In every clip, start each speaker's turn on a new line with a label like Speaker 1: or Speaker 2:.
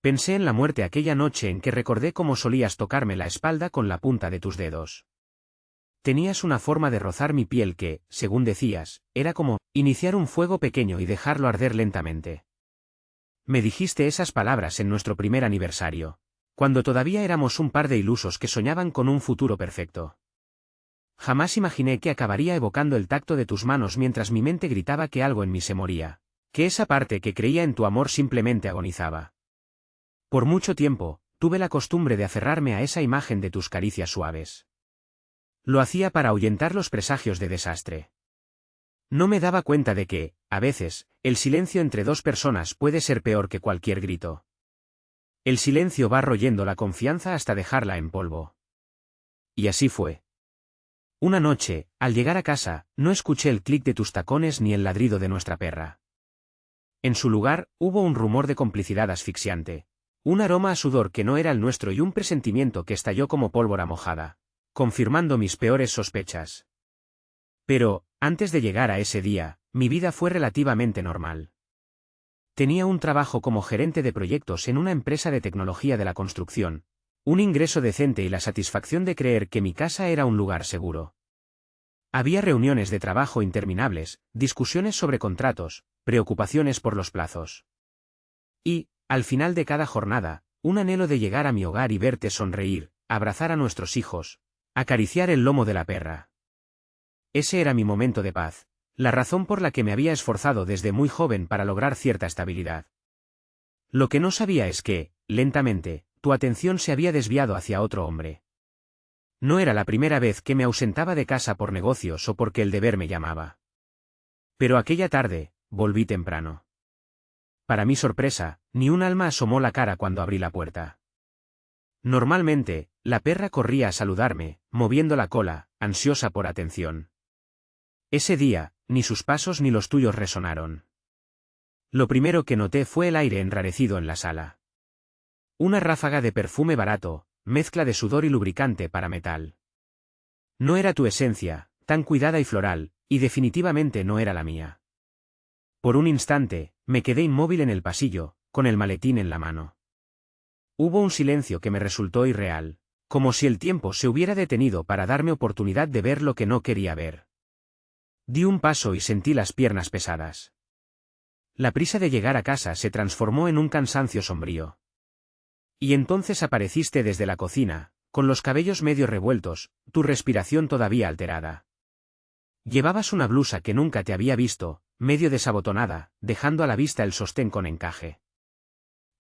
Speaker 1: Pensé en la muerte aquella noche en que recordé cómo solías tocarme la espalda con la punta de tus dedos. Tenías una forma de rozar mi piel que, según decías, era como iniciar un fuego pequeño y dejarlo arder lentamente. Me dijiste esas palabras en nuestro primer aniversario, cuando todavía éramos un par de ilusos que soñaban con un futuro perfecto. Jamás imaginé que acabaría evocando el tacto de tus manos mientras mi mente gritaba que algo en mí se moría, que esa parte que creía en tu amor simplemente agonizaba. Por mucho tiempo, tuve la costumbre de aferrarme a esa imagen de tus caricias suaves. Lo hacía para ahuyentar los presagios de desastre. No me daba cuenta de que, a veces, el silencio entre dos personas puede ser peor que cualquier grito. El silencio va royendo la confianza hasta dejarla en polvo. Y así fue. Una noche, al llegar a casa, no escuché el clic de tus tacones ni el ladrido de nuestra perra. En su lugar, hubo un rumor de complicidad asfixiante. Un aroma a sudor que no era el nuestro y un presentimiento que estalló como pólvora mojada, confirmando mis peores sospechas. Pero, antes de llegar a ese día, mi vida fue relativamente normal. Tenía un trabajo como gerente de proyectos en una empresa de tecnología de la construcción, un ingreso decente y la satisfacción de creer que mi casa era un lugar seguro. Había reuniones de trabajo interminables, discusiones sobre contratos, preocupaciones por los plazos. Y, al final de cada jornada, un anhelo de llegar a mi hogar y verte sonreír, abrazar a nuestros hijos, acariciar el lomo de la perra. Ese era mi momento de paz, la razón por la que me había esforzado desde muy joven para lograr cierta estabilidad. Lo que no sabía es que, lentamente, tu atención se había desviado hacia otro hombre. No era la primera vez que me ausentaba de casa por negocios o porque el deber me llamaba. Pero aquella tarde, volví temprano. Para mi sorpresa, ni un alma asomó la cara cuando abrí la puerta. Normalmente, la perra corría a saludarme, moviendo la cola, ansiosa por atención. Ese día, ni sus pasos ni los tuyos resonaron. Lo primero que noté fue el aire enrarecido en la sala. Una ráfaga de perfume barato, mezcla de sudor y lubricante para metal. No era tu esencia, tan cuidada y floral, y definitivamente no era la mía. Por un instante, me quedé inmóvil en el pasillo, con el maletín en la mano. Hubo un silencio que me resultó irreal, como si el tiempo se hubiera detenido para darme oportunidad de ver lo que no quería ver. Di un paso y sentí las piernas pesadas. La prisa de llegar a casa se transformó en un cansancio sombrío. Y entonces apareciste desde la cocina, con los cabellos medio revueltos, tu respiración todavía alterada. Llevabas una blusa que nunca te había visto, medio desabotonada, dejando a la vista el sostén con encaje.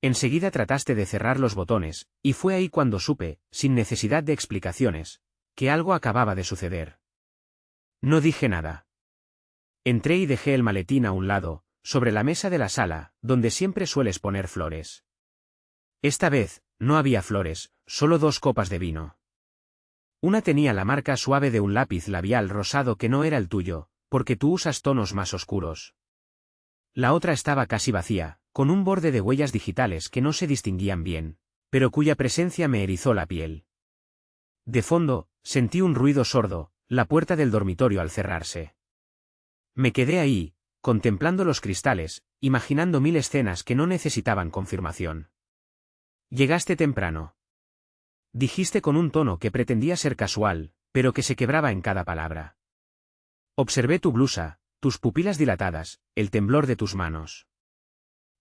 Speaker 1: Enseguida trataste de cerrar los botones, y fue ahí cuando supe, sin necesidad de explicaciones, que algo acababa de suceder. No dije nada. Entré y dejé el maletín a un lado, sobre la mesa de la sala, donde siempre sueles poner flores. Esta vez, no había flores, solo 2 copas de vino. Una tenía la marca suave de un lápiz labial rosado que no era el tuyo, porque tú usas tonos más oscuros. La otra estaba casi vacía, con un borde de huellas digitales que no se distinguían bien, pero cuya presencia me erizó la piel. De fondo, sentí un ruido sordo, la puerta del dormitorio al cerrarse. Me quedé ahí, contemplando los cristales, imaginando 1000 escenas que no necesitaban confirmación. Llegaste temprano. Dijiste con un tono que pretendía ser casual, pero que se quebraba en cada palabra. Observé tu blusa, tus pupilas dilatadas, el temblor de tus manos.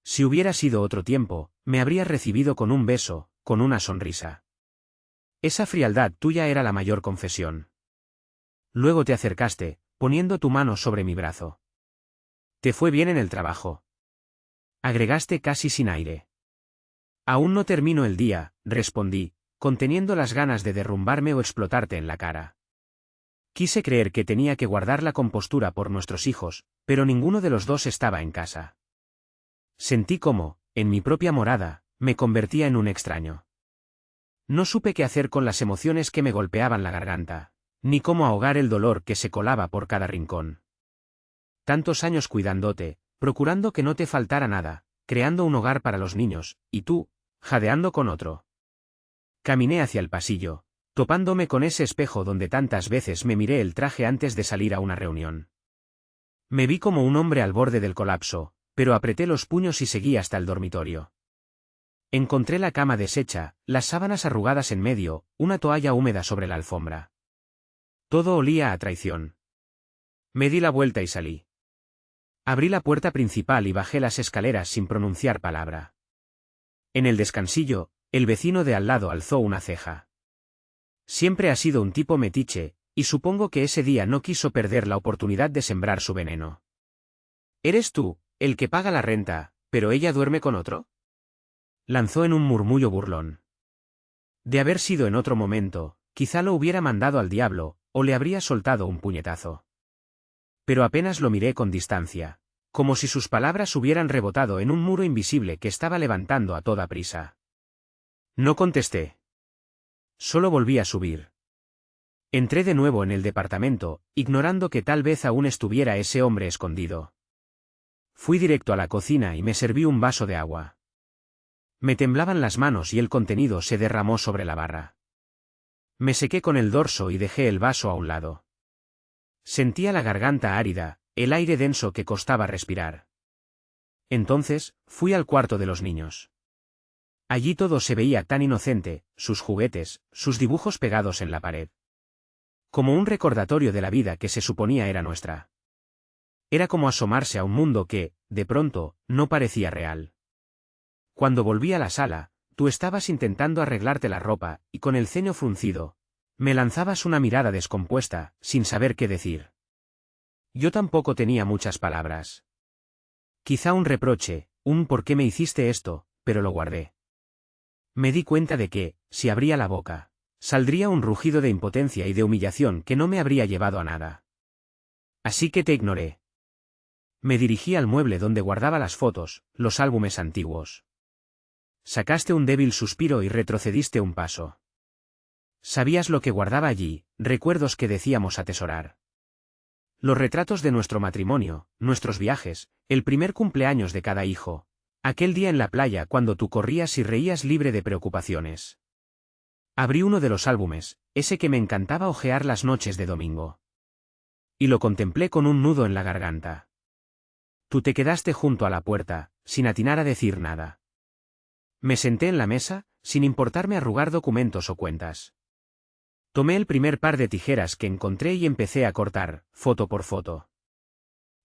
Speaker 1: Si hubiera sido otro tiempo, me habrías recibido con un beso, con una sonrisa. Esa frialdad tuya era la mayor confesión. Luego te acercaste, poniendo tu mano sobre mi brazo. ¿Te fue bien en el trabajo?, agregaste casi sin aire. Aún no termino el día, respondí, conteniendo las ganas de derrumbarme o explotarte en la cara. Quise creer que tenía que guardar la compostura por nuestros hijos, pero ninguno de los dos estaba en casa. Sentí cómo, en mi propia morada, me convertía en un extraño. No supe qué hacer con las emociones que me golpeaban la garganta, ni cómo ahogar el dolor que se colaba por cada rincón. Tantos años cuidándote, procurando que no te faltara nada, creando un hogar para los niños, y tú, jadeando con otro. Caminé hacia el pasillo, topándome con ese espejo donde tantas veces me miré el traje antes de salir a una reunión. Me vi como un hombre al borde del colapso, pero apreté los puños y seguí hasta el dormitorio. Encontré la cama deshecha, las sábanas arrugadas en medio, una toalla húmeda sobre la alfombra. Todo olía a traición. Me di la vuelta y salí. Abrí la puerta principal y bajé las escaleras sin pronunciar palabra. En el descansillo, el vecino de al lado alzó una ceja. Siempre ha sido un tipo metiche, y supongo que ese día no quiso perder la oportunidad de sembrar su veneno. ¿Eres tú, el que paga la renta, pero ella duerme con otro? Lanzó en un murmullo burlón. De haber sido en otro momento, quizá lo hubiera mandado al diablo, o le habría soltado un puñetazo. Pero apenas lo miré con distancia, como si sus palabras hubieran rebotado en un muro invisible que estaba levantando a toda prisa. No contesté. Solo volví a subir. Entré de nuevo en el departamento, ignorando que tal vez aún estuviera ese hombre escondido. Fui directo a la cocina y me serví un vaso de agua. Me temblaban las manos y el contenido se derramó sobre la barra. Me sequé con el dorso y dejé el vaso a un lado. Sentía la garganta árida, el aire denso que costaba respirar. Entonces, fui al cuarto de los niños. Allí todo se veía tan inocente, sus juguetes, sus dibujos pegados en la pared. Como un recordatorio de la vida que se suponía era nuestra. Era como asomarse a un mundo que, de pronto, no parecía real. Cuando volví a la sala, tú estabas intentando arreglarte la ropa, y con el ceño fruncido, me lanzabas una mirada descompuesta, sin saber qué decir. Yo tampoco tenía muchas palabras. Quizá un reproche, un ¿por qué me hiciste esto?, pero lo guardé. Me di cuenta de que, si abría la boca, saldría un rugido de impotencia y de humillación que no me habría llevado a nada. Así que te ignoré. Me dirigí al mueble donde guardaba las fotos, los álbumes antiguos. Sacaste un débil suspiro y retrocediste un paso. Sabías lo que guardaba allí, recuerdos que decíamos atesorar. Los retratos de nuestro matrimonio, nuestros viajes, el primer cumpleaños de cada hijo, aquel día en la playa cuando tú corrías y reías libre de preocupaciones. Abrí uno de los álbumes, ese que me encantaba hojear las noches de domingo. Y lo contemplé con un nudo en la garganta. Tú te quedaste junto a la puerta, sin atinar a decir nada. Me senté en la mesa, sin importarme arrugar documentos o cuentas. Tomé el primer par de tijeras que encontré y empecé a cortar, foto por foto.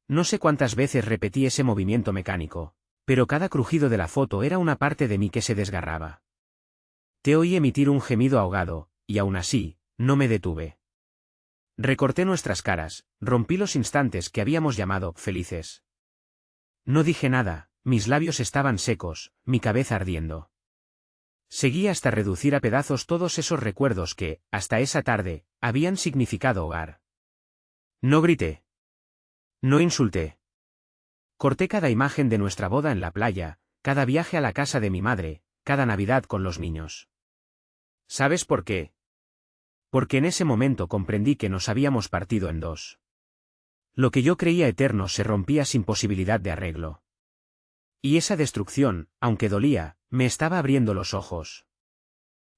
Speaker 1: No sé cuántas veces repetí ese movimiento mecánico, pero cada crujido de la foto era una parte de mí que se desgarraba. Te oí emitir un gemido ahogado, y aún así, no me detuve. Recorté nuestras caras, rompí los instantes que habíamos llamado felices. No dije nada, mis labios estaban secos, mi cabeza ardiendo. Seguí hasta reducir a pedazos todos esos recuerdos que, hasta esa tarde, habían significado hogar. No grité. No insulté. Corté cada imagen de nuestra boda en la playa, cada viaje a la casa de mi madre, cada Navidad con los niños. ¿Sabes por qué? Porque en ese momento comprendí que nos habíamos partido en dos. Lo que yo creía eterno se rompía sin posibilidad de arreglo. Y esa destrucción, aunque dolía, me estaba abriendo los ojos.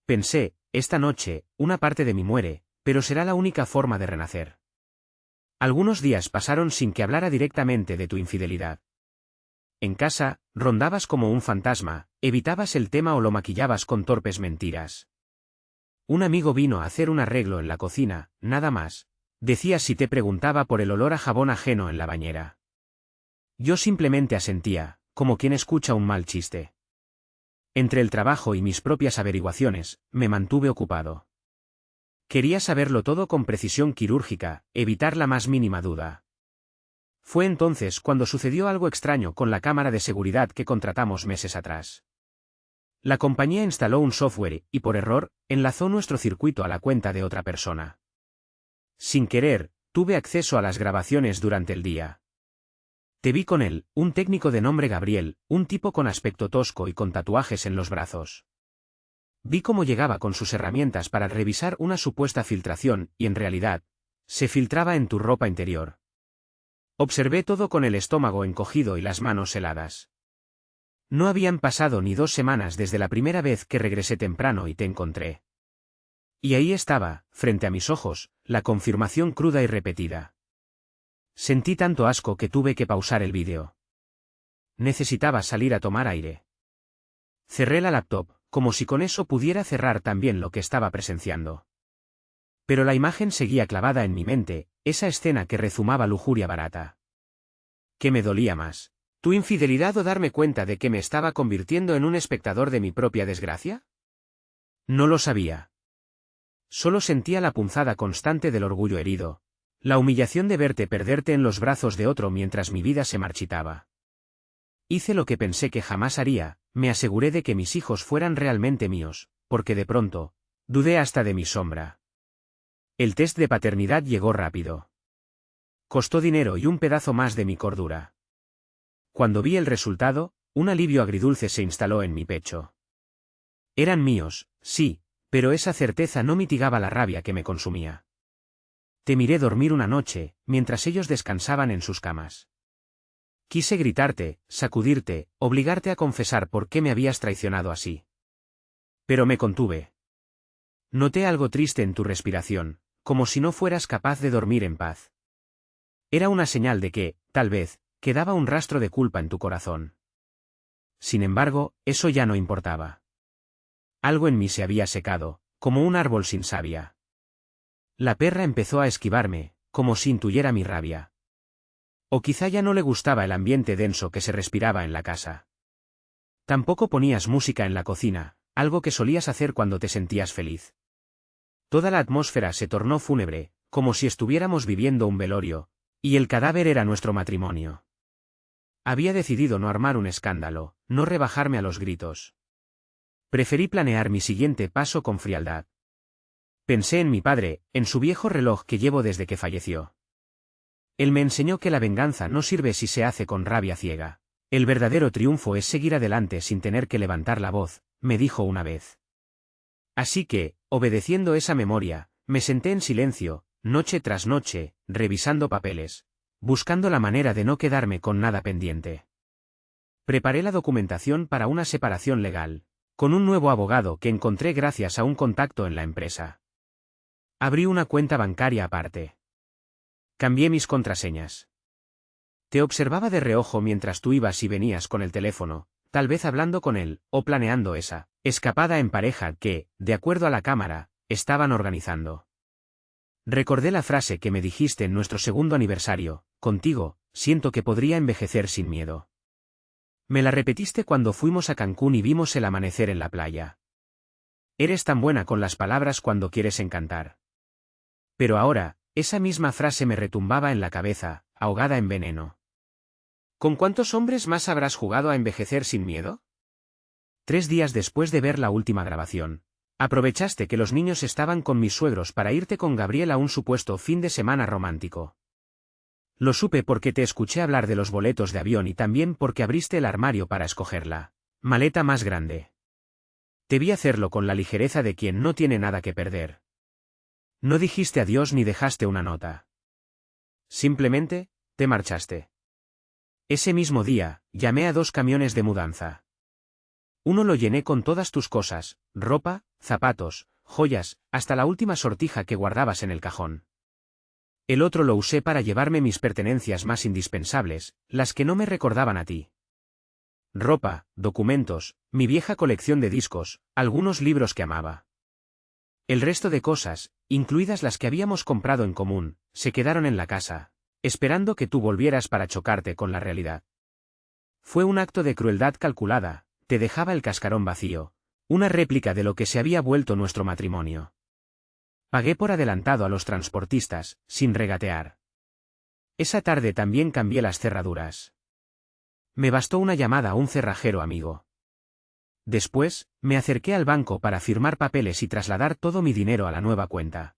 Speaker 1: Pensé, esta noche, una parte de mí muere, pero será la única forma de renacer. Algunos días pasaron sin que hablara directamente de tu infidelidad. En casa, rondabas como un fantasma, evitabas el tema o lo maquillabas con torpes mentiras. Un amigo vino a hacer un arreglo en la cocina, nada más. Decías si te preguntaba por el olor a jabón ajeno en la bañera. Yo simplemente asentía, como quien escucha un mal chiste. Entre el trabajo y mis propias averiguaciones, me mantuve ocupado. Quería saberlo todo con precisión quirúrgica, evitar la más mínima duda. Fue entonces cuando sucedió algo extraño con la cámara de seguridad que contratamos meses atrás. La compañía instaló un software y, por error, enlazó nuestro circuito a la cuenta de otra persona. Sin querer, tuve acceso a las grabaciones durante el día. Te vi con él, un técnico de nombre Gabriel, un tipo con aspecto tosco y con tatuajes en los brazos. Vi cómo llegaba con sus herramientas para revisar una supuesta filtración, y en realidad, se filtraba en tu ropa interior. Observé todo con el estómago encogido y las manos heladas. No habían pasado ni 2 semanas desde la primera vez que regresé temprano y te encontré. Y ahí estaba, frente a mis ojos, la confirmación cruda y repetida. Sentí tanto asco que tuve que pausar el vídeo. Necesitaba salir a tomar aire. Cerré la laptop, como si con eso pudiera cerrar también lo que estaba presenciando. Pero la imagen seguía clavada en mi mente, esa escena que rezumaba lujuria barata. ¿Qué me dolía más? ¿Tu infidelidad o darme cuenta de que me estaba convirtiendo en un espectador de mi propia desgracia? No lo sabía. Solo sentía la punzada constante del orgullo herido, la humillación de verte perderte en los brazos de otro mientras mi vida se marchitaba. Hice lo que pensé que jamás haría, me aseguré de que mis hijos fueran realmente míos, porque de pronto, dudé hasta de mi sombra. El test de paternidad llegó rápido. Costó dinero y un pedazo más de mi cordura. Cuando vi el resultado, un alivio agridulce se instaló en mi pecho. Eran míos, sí, pero esa certeza no mitigaba la rabia que me consumía. Te miré dormir una noche, mientras ellos descansaban en sus camas. Quise gritarte, sacudirte, obligarte a confesar por qué me habías traicionado así. Pero me contuve. Noté algo triste en tu respiración, como si no fueras capaz de dormir en paz. Era una señal de que, tal vez, quedaba un rastro de culpa en tu corazón. Sin embargo, eso ya no importaba. Algo en mí se había secado, como un árbol sin savia. La perra empezó a esquivarme, como si intuyera mi rabia. O quizá ya no le gustaba el ambiente denso que se respiraba en la casa. Tampoco ponías música en la cocina, algo que solías hacer cuando te sentías feliz. Toda la atmósfera se tornó fúnebre, como si estuviéramos viviendo un velorio, y el cadáver era nuestro matrimonio. Había decidido no armar un escándalo, no rebajarme a los gritos. Preferí planear mi siguiente paso con frialdad. Pensé en mi padre, en su viejo reloj que llevo desde que falleció. Él me enseñó que la venganza no sirve si se hace con rabia ciega. El verdadero triunfo es seguir adelante sin tener que levantar la voz, me dijo una vez. Así que, obedeciendo esa memoria, me senté en silencio, noche tras noche, revisando papeles, buscando la manera de no quedarme con nada pendiente. Preparé la documentación para una separación legal, con un nuevo abogado que encontré gracias a un contacto en la empresa. Abrí una cuenta bancaria aparte. Cambié mis contraseñas. Te observaba de reojo mientras tú ibas y venías con el teléfono, tal vez hablando con él, o planeando esa escapada en pareja que, de acuerdo a la cámara, estaban organizando. Recordé la frase que me dijiste en nuestro segundo aniversario, contigo, siento que podría envejecer sin miedo. Me la repetiste cuando fuimos a Cancún y vimos el amanecer en la playa. Eres tan buena con las palabras cuando quieres encantar. Pero ahora, esa misma frase me retumbaba en la cabeza, ahogada en veneno. ¿Con cuántos hombres más habrás jugado a envejecer sin miedo? 3 días después de ver la última grabación, aprovechaste que los niños estaban con mis suegros para irte con Gabriel a un supuesto fin de semana romántico. Lo supe porque te escuché hablar de los boletos de avión y también porque abriste el armario para escoger la maleta más grande. Te vi hacerlo con la ligereza de quien no tiene nada que perder. No dijiste adiós ni dejaste una nota. Simplemente, te marchaste. Ese mismo día, llamé a 2 camiones de mudanza. Uno lo llené con todas tus cosas, ropa, zapatos, joyas, hasta la última sortija que guardabas en el cajón. El otro lo usé para llevarme mis pertenencias más indispensables, las que no me recordaban a ti. Ropa, documentos, mi vieja colección de discos, algunos libros que amaba. El resto de cosas, incluidas las que habíamos comprado en común, se quedaron en la casa, esperando que tú volvieras para chocarte con la realidad. Fue un acto de crueldad calculada, te dejaba el cascarón vacío, una réplica de lo que se había vuelto nuestro matrimonio. Pagué por adelantado a los transportistas, sin regatear. Esa tarde también cambié las cerraduras. Me bastó una llamada a un cerrajero amigo. Después, me acerqué al banco para firmar papeles y trasladar todo mi dinero a la nueva cuenta.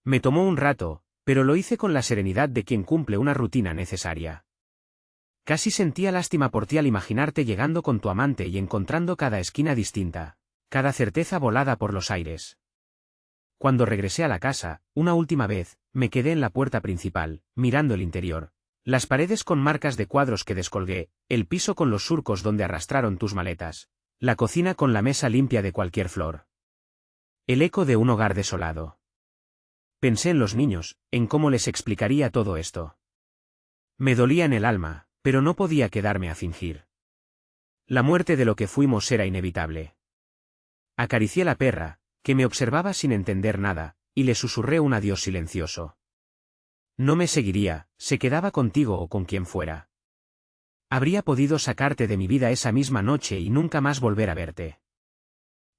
Speaker 1: Me tomó un rato, pero lo hice con la serenidad de quien cumple una rutina necesaria. Casi sentía lástima por ti al imaginarte llegando con tu amante y encontrando cada esquina distinta, cada certeza volada por los aires. Cuando regresé a la casa, una última vez, me quedé en la puerta principal, mirando el interior. Las paredes con marcas de cuadros que descolgué, el piso con los surcos donde arrastraron tus maletas, la cocina con la mesa limpia de cualquier flor. El eco de un hogar desolado. Pensé en los niños, en cómo les explicaría todo esto. Me dolía en el alma, pero no podía quedarme a fingir. La muerte de lo que fuimos era inevitable. Acaricié la perra, que me observaba sin entender nada, y le susurré un adiós silencioso. No me seguiría, se quedaba contigo o con quien fuera. Habría podido sacarte de mi vida esa misma noche y nunca más volver a verte.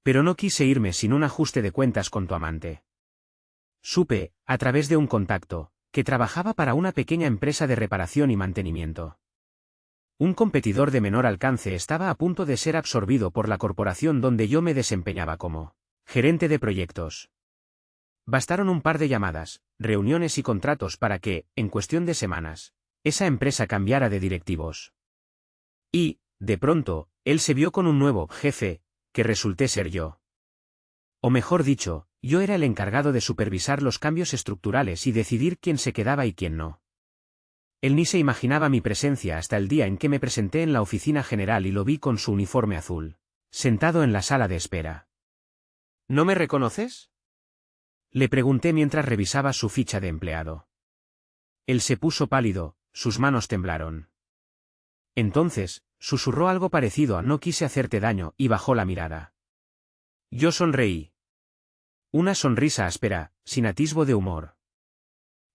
Speaker 1: Pero no quise irme sin un ajuste de cuentas con tu amante. Supe, a través de un contacto, que trabajaba para una pequeña empresa de reparación y mantenimiento. Un competidor de menor alcance estaba a punto de ser absorbido por la corporación donde yo me desempeñaba como gerente de proyectos. Bastaron un par de llamadas, reuniones y contratos para que, en cuestión de semanas, esa empresa cambiara de directivos. Y, de pronto, él se vio con un nuevo jefe, que resulté ser yo. O mejor dicho, yo era el encargado de supervisar los cambios estructurales y decidir quién se quedaba y quién no. Él ni se imaginaba mi presencia hasta el día en que me presenté en la oficina general y lo vi con su uniforme azul, sentado en la sala de espera. ¿No me reconoces?, le pregunté mientras revisaba su ficha de empleado. Él se puso pálido, sus manos temblaron. Entonces, susurró algo parecido a "no quise hacerte daño" y bajó la mirada. Yo sonreí. Una sonrisa áspera, sin atisbo de humor.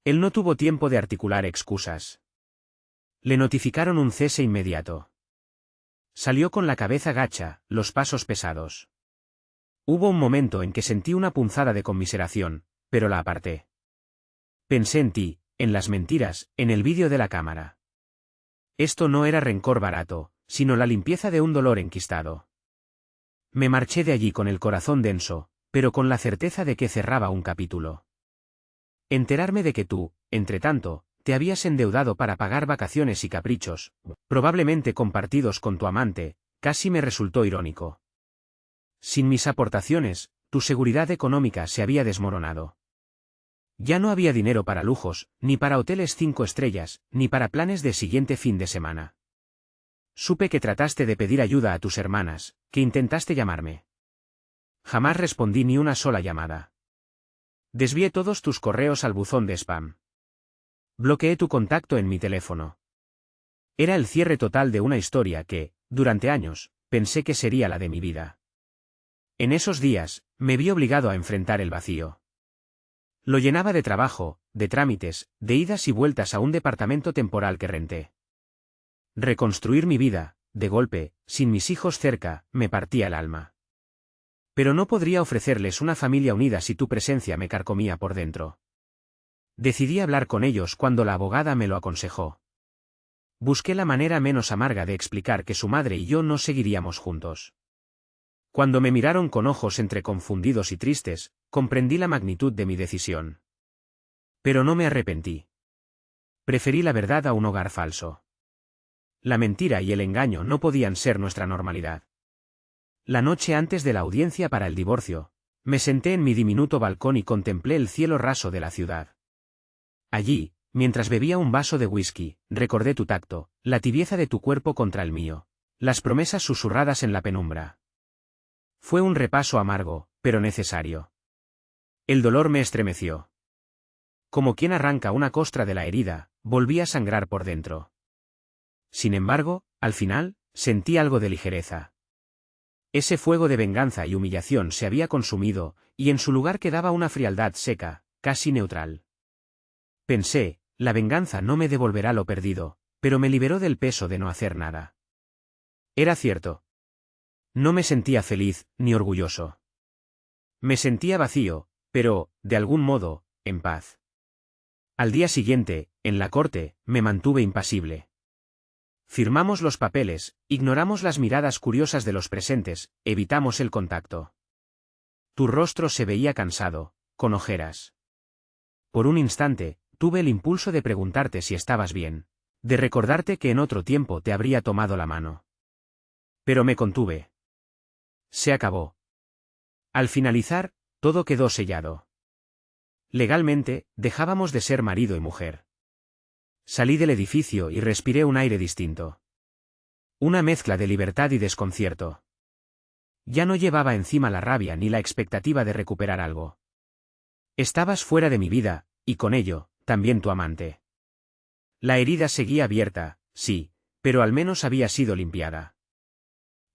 Speaker 1: Él no tuvo tiempo de articular excusas. Le notificaron un cese inmediato. Salió con la cabeza gacha, los pasos pesados. Hubo un momento en que sentí una punzada de conmiseración, pero la aparté. Pensé en ti, en las mentiras, en el vídeo de la cámara. Esto no era rencor barato, sino la limpieza de un dolor enquistado. Me marché de allí con el corazón denso, pero con la certeza de que cerraba un capítulo. Enterarme de que tú, entretanto, te habías endeudado para pagar vacaciones y caprichos, probablemente compartidos con tu amante, casi me resultó irónico. Sin mis aportaciones, tu seguridad económica se había desmoronado. Ya no había dinero para lujos, ni para hoteles 5 estrellas, ni para planes de siguiente fin de semana. Supe que trataste de pedir ayuda a tus hermanas, que intentaste llamarme. Jamás respondí ni una sola llamada. Desvié todos tus correos al buzón de spam. Bloqueé tu contacto en mi teléfono. Era el cierre total de una historia que, durante años, pensé que sería la de mi vida. En esos días, me vi obligado a enfrentar el vacío. Lo llenaba de trabajo, de trámites, de idas y vueltas a un departamento temporal que renté. Reconstruir mi vida, de golpe, sin mis hijos cerca, me partía el alma. Pero no podría ofrecerles una familia unida si tu presencia me carcomía por dentro. Decidí hablar con ellos cuando la abogada me lo aconsejó. Busqué la manera menos amarga de explicar que su madre y yo no seguiríamos juntos. Cuando me miraron con ojos entre confundidos y tristes, comprendí la magnitud de mi decisión. Pero no me arrepentí. Preferí la verdad a un hogar falso. La mentira y el engaño no podían ser nuestra normalidad. La noche antes de la audiencia para el divorcio, me senté en mi diminuto balcón y contemplé el cielo raso de la ciudad. Allí, mientras bebía un vaso de whisky, recordé tu tacto, la tibieza de tu cuerpo contra el mío, las promesas susurradas en la penumbra. Fue un repaso amargo, pero necesario. El dolor me estremeció. Como quien arranca una costra de la herida, volví a sangrar por dentro. Sin embargo, al final, sentí algo de ligereza. Ese fuego de venganza y humillación se había consumido, y en su lugar quedaba una frialdad seca, casi neutral. Pensé, la venganza no me devolverá lo perdido, pero me liberó del peso de no hacer nada. Era cierto. No me sentía feliz, ni orgulloso. Me sentía vacío, pero, de algún modo, en paz. Al día siguiente, en la corte, me mantuve impasible. Firmamos los papeles, ignoramos las miradas curiosas de los presentes, evitamos el contacto. Tu rostro se veía cansado, con ojeras. Por un instante, tuve el impulso de preguntarte si estabas bien, de recordarte que en otro tiempo te habría tomado la mano. Pero me contuve. Se acabó. Al finalizar, todo quedó sellado. Legalmente, dejábamos de ser marido y mujer. Salí del edificio y respiré un aire distinto. Una mezcla de libertad y desconcierto. Ya no llevaba encima la rabia ni la expectativa de recuperar algo. Estabas fuera de mi vida, y con ello, también tu amante. La herida seguía abierta, sí, pero al menos había sido limpiada.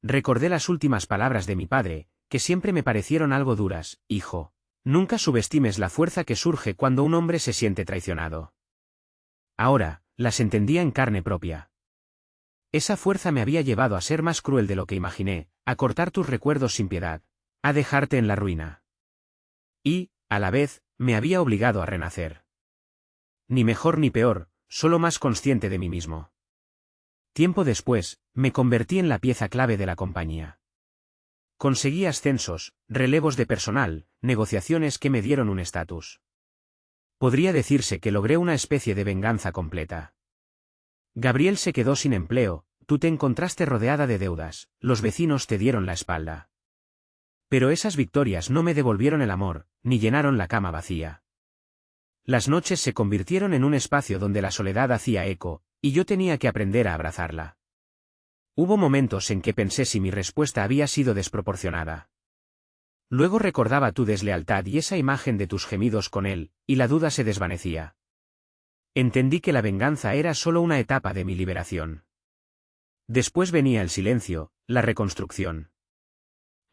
Speaker 1: recordé las últimas palabras de mi padre, que siempre me parecieron algo duras: hijo, nunca subestimes la fuerza que surge cuando un hombre se siente traicionado. Ahora, las entendía en carne propia. Esa fuerza me había llevado a ser más cruel de lo que imaginé, a cortar tus recuerdos sin piedad, a dejarte en la ruina. Y, a la vez, me había obligado a renacer. Ni mejor ni peor, solo más consciente de mí mismo. Tiempo después, me convertí en la pieza clave de la compañía. Conseguí ascensos, relevos de personal, negociaciones que me dieron un estatus. Podría decirse que logré una especie de venganza completa. Gabriel se quedó sin empleo, tú te encontraste rodeada de deudas, los vecinos te dieron la espalda. Pero esas victorias no me devolvieron el amor, ni llenaron la cama vacía. Las noches se convirtieron en un espacio donde la soledad hacía eco, y yo tenía que aprender a abrazarla. Hubo momentos en que pensé si mi respuesta había sido desproporcionada. Luego recordaba tu deslealtad y esa imagen de tus gemidos con él, y la duda se desvanecía. Entendí que la venganza era solo una etapa de mi liberación. Después venía el silencio, la reconstrucción.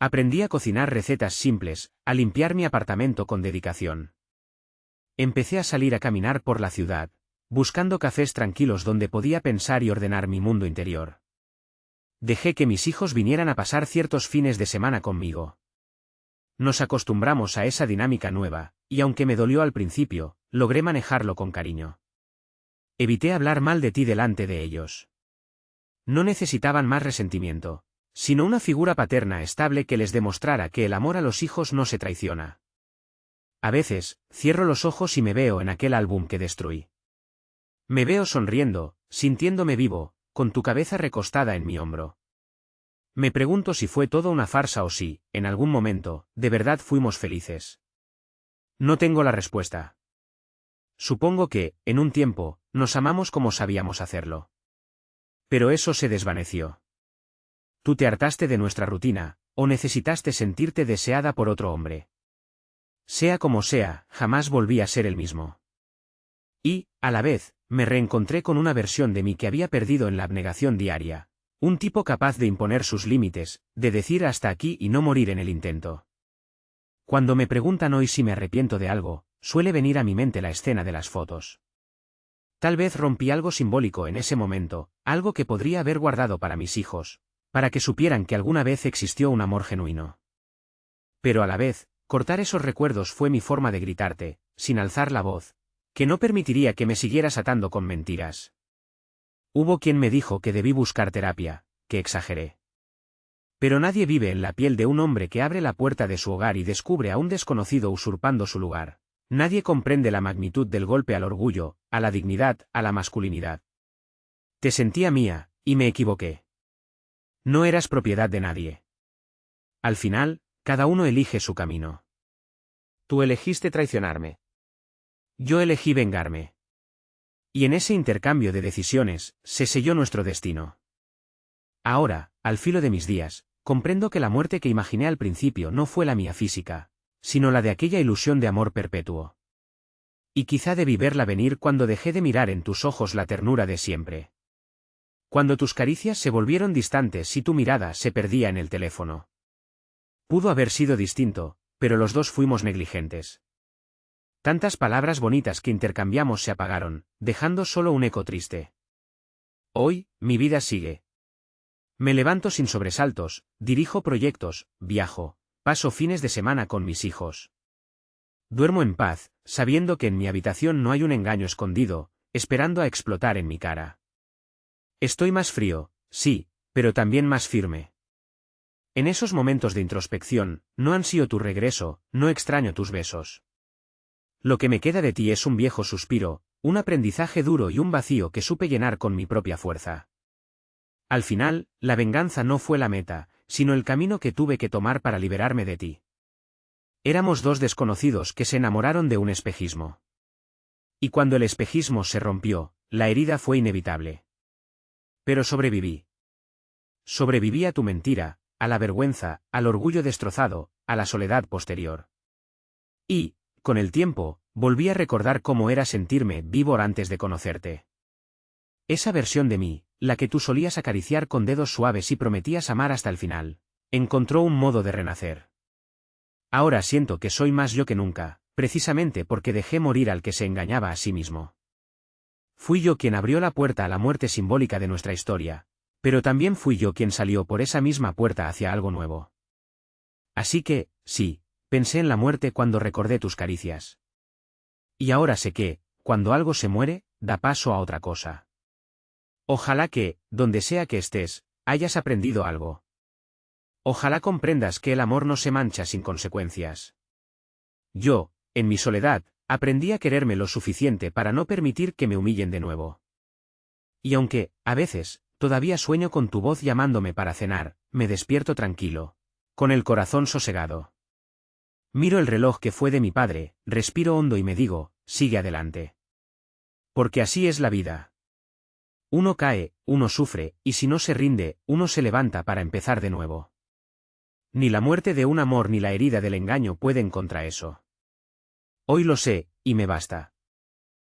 Speaker 1: Aprendí a cocinar recetas simples, a limpiar mi apartamento con dedicación. Empecé a salir a caminar por la ciudad, buscando cafés tranquilos donde podía pensar y ordenar mi mundo interior. Dejé que mis hijos vinieran a pasar ciertos fines de semana conmigo. Nos acostumbramos a esa dinámica nueva, y aunque me dolió al principio, logré manejarlo con cariño. Evité hablar mal de ti delante de ellos. No necesitaban más resentimiento, sino una figura paterna estable que les demostrara que el amor a los hijos no se traiciona. A veces, cierro los ojos y me veo en aquel álbum que destruí. Me veo sonriendo, sintiéndome vivo, con tu cabeza recostada en mi hombro. Me pregunto si fue todo una farsa o si, en algún momento, de verdad fuimos felices. No tengo la respuesta. Supongo que, en un tiempo, nos amamos como sabíamos hacerlo. Pero eso se desvaneció. Tú te hartaste de nuestra rutina, o necesitaste sentirte deseada por otro hombre. Sea como sea, jamás volví a ser el mismo. Y, a la vez, me reencontré con una versión de mí que había perdido en la abnegación diaria. Un tipo capaz de imponer sus límites, de decir hasta aquí y no morir en el intento. Cuando me preguntan hoy si me arrepiento de algo, suele venir a mi mente la escena de las fotos. Tal vez rompí algo simbólico en ese momento, algo que podría haber guardado para mis hijos, para que supieran que alguna vez existió un amor genuino. Pero a la vez, cortar esos recuerdos fue mi forma de gritarte, sin alzar la voz, que no permitiría que me siguieras atando con mentiras. Hubo quien me dijo que debí buscar terapia, que exageré. Pero nadie vive en la piel de un hombre que abre la puerta de su hogar y descubre a un desconocido usurpando su lugar. Nadie comprende la magnitud del golpe al orgullo, a la dignidad, a la masculinidad. Te sentía mía, y me equivoqué. No eras propiedad de nadie. Al final, cada uno elige su camino. Tú elegiste traicionarme. Yo elegí vengarme. Y en ese intercambio de decisiones, se selló nuestro destino. Ahora, al filo de mis días, comprendo que la muerte que imaginé al principio no fue la mía física, sino la de aquella ilusión de amor perpetuo. Y quizá debí verla venir cuando dejé de mirar en tus ojos la ternura de siempre. Cuando tus caricias se volvieron distantes y tu mirada se perdía en el teléfono. Pudo haber sido distinto, pero los dos fuimos negligentes. Tantas palabras bonitas que intercambiamos se apagaron, dejando solo un eco triste. Hoy, mi vida sigue. Me levanto sin sobresaltos, dirijo proyectos, viajo, paso fines de semana con mis hijos. Duermo en paz, sabiendo que en mi habitación no hay un engaño escondido, esperando a explotar en mi cara. Estoy más frío, sí, pero también más firme. En esos momentos de introspección, no ansío tu regreso, no extraño tus besos. Lo que me queda de ti es un viejo suspiro, un aprendizaje duro y un vacío que supe llenar con mi propia fuerza. Al final, la venganza no fue la meta, sino el camino que tuve que tomar para liberarme de ti. Éramos dos desconocidos que se enamoraron de un espejismo. Y cuando el espejismo se rompió, la herida fue inevitable. Pero sobreviví. Sobreviví a tu mentira, a la vergüenza, al orgullo destrozado, a la soledad posterior. Y, con el tiempo, volví a recordar cómo era sentirme vivo antes de conocerte. Esa versión de mí, la que tú solías acariciar con dedos suaves y prometías amar hasta el final, encontró un modo de renacer. Ahora siento que soy más yo que nunca, precisamente porque dejé morir al que se engañaba a sí mismo. Fui yo quien abrió la puerta a la muerte simbólica de nuestra historia, pero también fui yo quien salió por esa misma puerta hacia algo nuevo. Así que, sí, pensé en la muerte cuando recordé tus caricias. Y ahora sé que, cuando algo se muere, da paso a otra cosa. Ojalá que, donde sea que estés, hayas aprendido algo. Ojalá comprendas que el amor no se mancha sin consecuencias. Yo, en mi soledad, aprendí a quererme lo suficiente para no permitir que me humillen de nuevo. Y aunque, a veces, todavía sueño con tu voz llamándome para cenar, me despierto tranquilo, con el corazón sosegado. Miro el reloj que fue de mi padre, respiro hondo y me digo, sigue adelante. Porque así es la vida. Uno cae, uno sufre, y si no se rinde, uno se levanta para empezar de nuevo. Ni la muerte de un amor ni la herida del engaño pueden contra eso. Hoy lo sé, y me basta.